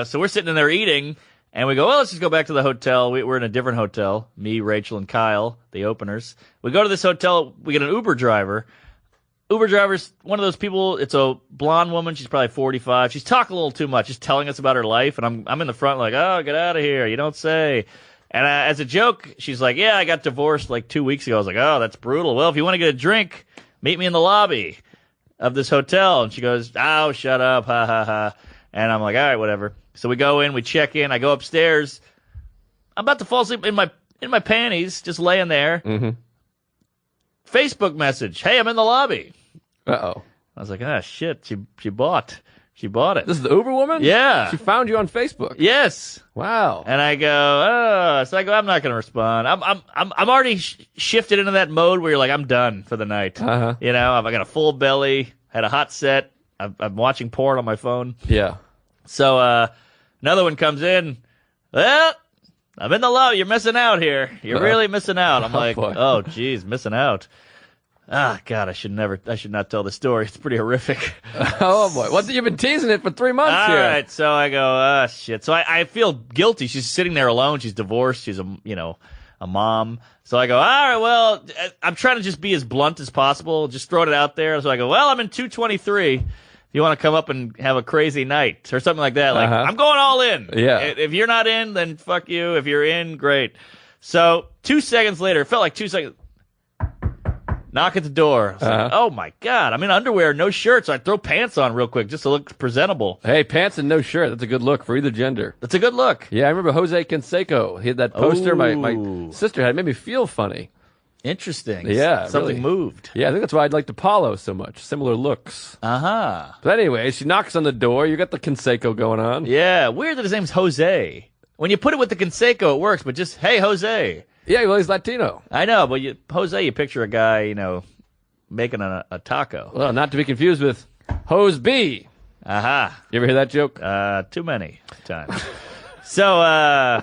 so we're sitting in there eating, and we go, well, let's just go back to the hotel. We're in a different hotel. Me, Rachel, and Kyle, the openers. We go to this hotel. We get an Uber driver. Uber driver's one of those people. It's a blonde woman. She's probably 45. She's talking a little too much, just telling us about her life. And I'm in the front like, oh, get out of here. You don't say. And as a joke, she's like, yeah, I got divorced like 2 weeks ago. I was like, oh, that's brutal. Well, if you want to get a drink, meet me in the lobby of this hotel. And she goes, oh, shut up. Ha, ha, ha. And I'm like, all right, whatever. So we go in, we check in. I go upstairs. I'm about to fall asleep in my panties, just laying there. Mm-hmm. Facebook message. Hey, I'm in the lobby. Uh-oh. I was like, ah, shit. She bought it. This is the Uber woman? Yeah. She found you on Facebook. Yes. Wow. And I go, oh. So I go, I'm not going to respond. I'm already shifted into that mode where you're like, I'm done for the night. Uh-huh. You know, I got a full belly, had a hot set. I'm watching porn on my phone. Yeah. So another one comes in. Well, I'm in the lobby. You're missing out here. You're really missing out. I'm like, boy. oh, geez, missing out. Ah, God, I should not tell the story. It's pretty horrific. Oh, boy. You've been teasing it for 3 months here. All right, so I go, ah, shit. So I feel guilty. She's sitting there alone. She's divorced. She's a mom. So I go, all right, well, I'm trying to just be as blunt as possible, just throwing it out there. So I go, well, I'm in 223. If you want to come up and have a crazy night or something like that, like, I'm going all in. Yeah. If you're not in, then fuck you. If you're in, great. So 2 seconds later, it felt like 2 seconds. Knock at the door. I was like, oh, my God. I'm in underwear, no shirt, so I throw pants on real quick just to look presentable. Hey, pants and no shirt. That's a good look for either gender. That's a good look. Yeah, I remember Jose Canseco. He had that poster my sister had. It made me feel funny. Interesting. Yeah, Something really. moved. Yeah, I think that's why I'd like Apollo so much. Similar looks. Uh-huh. But anyway, she knocks on the door. You got the Canseco going on. Yeah, weird that his name's Jose. When you put it with the Canseco, it works, but just, hey, Jose. Yeah, well, he's Latino. I know, but Jose, you picture a guy, making a taco. Well, not to be confused with Hose B. Aha. You ever hear that joke? Too many times. So,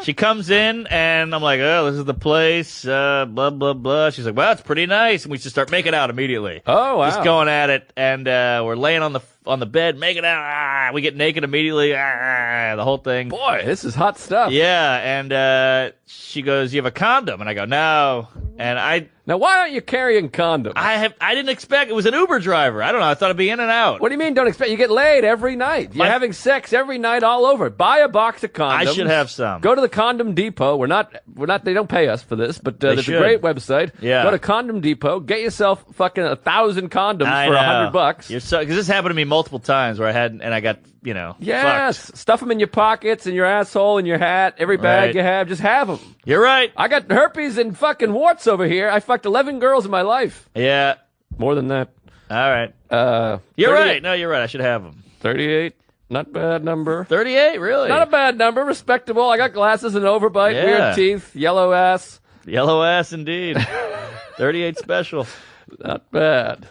she comes in, and I'm like, oh, this is the place, blah, blah, blah. She's like, well, it's pretty nice. And we just start making out immediately. Oh, wow. Just going at it, and we're laying on the bed, making out. We get naked immediately. The whole thing. Boy, this is hot stuff. Yeah, and she goes, you have a condom? And I go, no. And Now, why aren't you carrying condoms? I didn't expect it was an Uber driver. I don't know. I thought it'd be in and out. What do you mean don't expect? You get laid every night. You're having sex every night all over. Buy a box of condoms. I should have some. Go to the Condom Depot. We're not, they don't pay us for this, but there's a great website. Yeah. Go to Condom Depot. Get yourself fucking 1,000 condoms for $100. You're so, because this happened to me multiple times where I got, Yes. fucked. Stuff them in your pockets, in your asshole, in your hat, every bag Right. you have. Just have them. You're right. I got herpes and fucking warts over here. I fucked 11 girls in my life. Yeah. More than that. All right. You're 38 right. No, you're right. I should have them. 38. Not bad number. 38, really? Not a bad number. Respectable. I got glasses and overbite, Yeah. weird teeth, yellow ass. Yellow ass, indeed. 38 special. Not bad.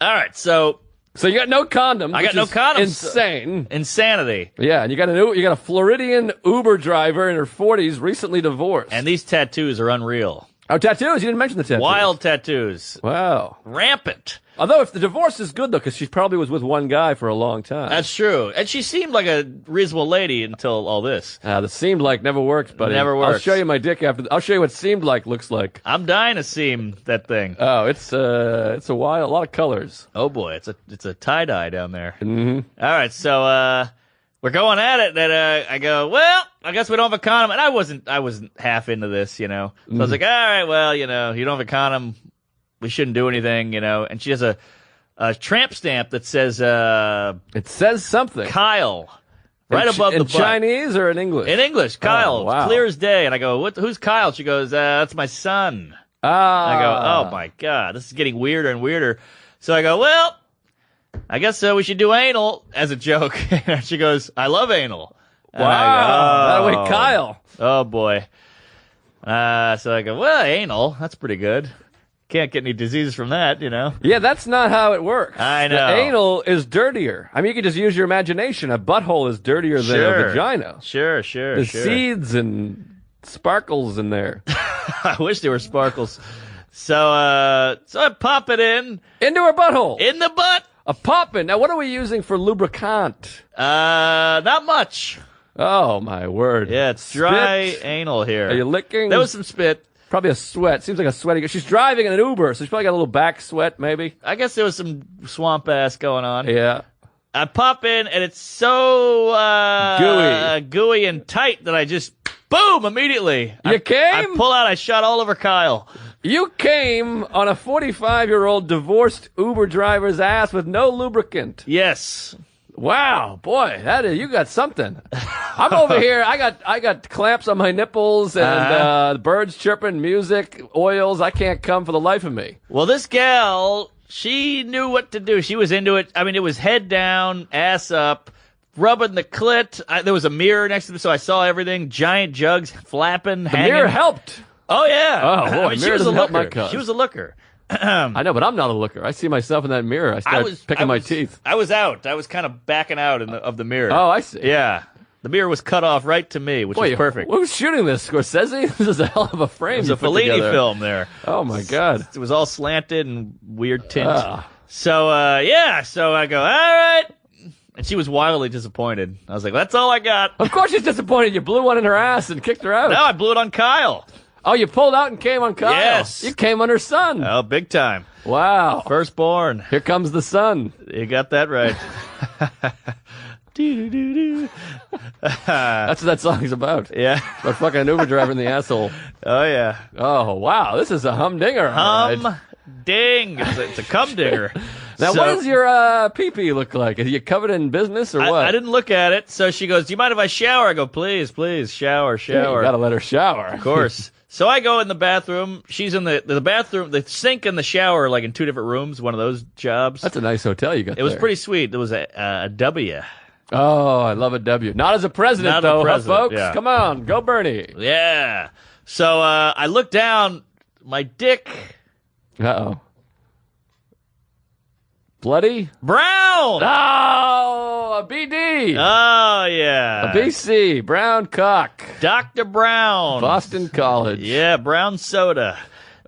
All right. So you got no condoms. I got which no is condoms. Insane. Insanity. Yeah, and you got a Floridian Uber driver in her 40s, recently divorced. And these tattoos are unreal. Oh, tattoos. You didn't mention the tattoos. Wild tattoos. Wow. Rampant. Although if the divorce is good, though, because she probably was with one guy for a long time. That's true. And she seemed like a reasonable lady until all this. The seemed like never worked, buddy. Never works. I'll show you my dick after. I'll show you what seemed like looks like. I'm dying to seem that thing. Oh, it's a wild, a lot of colors. Oh boy, it's a tie dye down there. Mm-hmm. All right, so we're going at it. And I go, well, I guess we don't have a condom. And I wasn't half into this, So I was like, all right, well, you don't have a condom. We shouldn't do anything, And she has a tramp stamp that says It says something. Kyle right above the in butt. Chinese or in English? In English, Kyle. Oh, wow. Clear as day. And I go, who's Kyle? She goes, that's my son. Ah. I go, oh my God, this is getting weirder and weirder. So I go, well, I guess we should do anal as a joke. And she goes, I love anal. And Wow. I go, That way, Kyle. Oh boy. So I go, well, anal, that's pretty good. Can't get any diseases from that, Yeah, that's not how it works. I know. The anal is dirtier. I mean, you can just use your imagination. A butthole is dirtier than a vagina. Sure. There's seeds and sparkles in there. I wish there were sparkles. So I pop it into her butthole. in the butt. A poppin'. Now, what are we using for lubricant? Not much. Oh, my word. Yeah, it's dry Spit? anal here. Are you licking? There was some spit. Probably a sweat. Seems like a sweaty. She's driving in an Uber, so she's probably got a little back sweat, maybe. I guess there was some swamp ass going on. Yeah. I pop in, and it's so gooey and tight that I just, boom, immediately. You came? I pull out, I shot all over Kyle. You came on a 45-year-old divorced Uber driver's ass with no lubricant. Yes. Wow, boy, you got something. I'm over here. I got clamps on my nipples and birds chirping, music, oils. I can't come for the life of me. Well, this gal, she knew what to do. She was into it. I mean, it was head down, ass up, rubbing the clit. There was a mirror next to me, so I saw everything. Giant jugs flapping. The mirror helped. Oh yeah. Oh boy, I mean, she mirror was a doesn't help my looker. cuz. She was a looker. I know, but I'm not a looker. I see myself in that mirror. I start picking my teeth. I was out. I was kind of backing out of the mirror. Oh, I see. Yeah. The mirror was cut off right to me, which was perfect. Who's shooting this? Scorsese? This is a hell of a frame. It was a Fellini film there. Oh my god. It was all slanted and weird tint. So so I go, all right. And she was wildly disappointed. I was like, that's all I got. Of course she's disappointed. You blew one in her ass and kicked her out. No, I blew it on Kyle. Oh, you pulled out and came on Kyle. Yes. You came on her son. Oh, big time. Wow. Firstborn. Here comes the sun. You got that right. That's what that song's about. Yeah. About fucking an Uber driver in the asshole. Oh, yeah. Oh, wow. This is a humdinger. Ding. It's a cum-dinger. Now, what does your pee-pee look like? Are you covered in business or what? I didn't look at it. So she goes, do you mind if I shower? I go, please, shower. Yeah, you gotta let her shower. Of course. So I go in the bathroom. She's in the bathroom, the sink and the shower, like in two different rooms, one of those jobs. That's a nice hotel you got It was pretty sweet. There was a W. Oh, I love a W. Not as a president, Not a though, president, folks. yeah. Come on, go Bernie. Yeah. So I look down, my dick. Uh-oh. Bloody? Brown! Oh, a BD. Oh, yeah. A BC, brown cock. Dr. Brown. Boston College. Yeah, brown soda.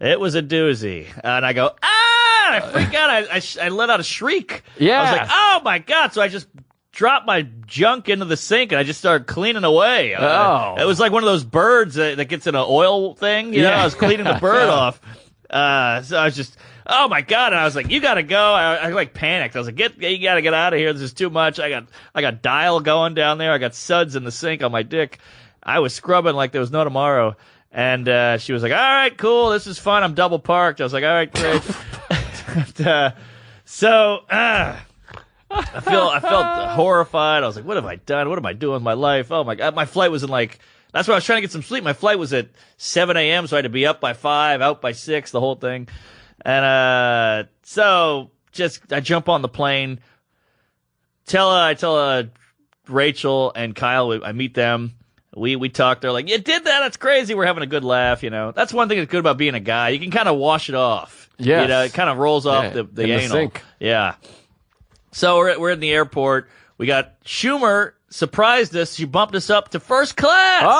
It was a doozy. And I go, I freak out. I let out a shriek. Yeah. I was like, oh, my God. So I just dropped my junk into the sink, and I just started cleaning away. Oh. It was like one of those birds that gets in an oil thing. You know, I was cleaning the bird off. So I was just... Oh my God! And I was like, "You gotta go!" I like panicked. I was like, you gotta get out of here. This is too much. I got dial going down there. I got suds in the sink on my dick. I was scrubbing like there was no tomorrow. And she was like, "All right, cool. This is fun. I'm double parked." I was like, "All right, great." I felt horrified. I was like, "What have I done? What am I doing with my life?" Oh my God! My flight was in like. That's why I was trying to get some sleep. My flight was at 7 a.m., so I had to be up by 5, out by 6, the whole thing. And so I jump on the plane. I tell Rachel and Kyle, I meet them. We talk. They're like, "You did that? That's crazy." We're having a good laugh, you know. That's one thing that's good about being a guy. You can kind of wash it off. Yes. You know, it kind of rolls off the in anal. the sink. Yeah. So we're in the airport. We got Schumer surprised us. She bumped us up to first class.